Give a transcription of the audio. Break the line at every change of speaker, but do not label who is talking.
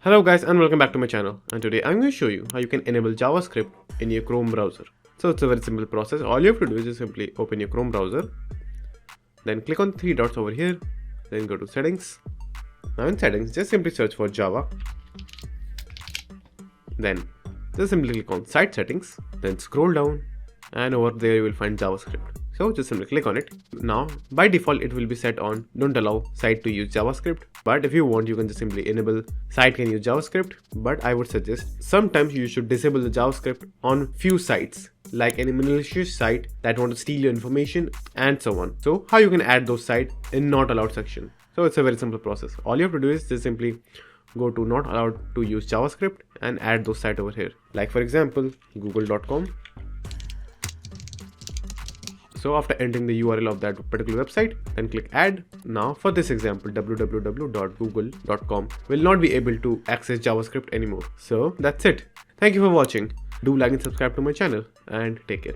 Hello guys and welcome back to my channel, and today I'm going to show you how you can enable JavaScript in your Chrome browser. So it's a very simple process. All you have to do is just simply open your Chrome browser, then click on three dots over here, then go to settings. Now in settings, just simply search for Java, then just simply click on site settings, then scroll down and over there you will find JavaScript. So just simply click on it. Now by default it will be set on don't allow site to use JavaScript, but if you want you can just simply enable site can use JavaScript. But I would suggest sometimes you should disable the JavaScript on few sites, like any malicious site that want to steal your information and so on. So how you can add those sites in not allowed section. So it's a very simple process. All you have to do is just simply go to not allowed to use JavaScript and add those sites over here, like for example google.com. So after entering the URL of that particular website, then click add. Now for this example, www.google.com will not be able to access JavaScript anymore. So that's it. Thank you for watching. Do like and subscribe to my channel and take care.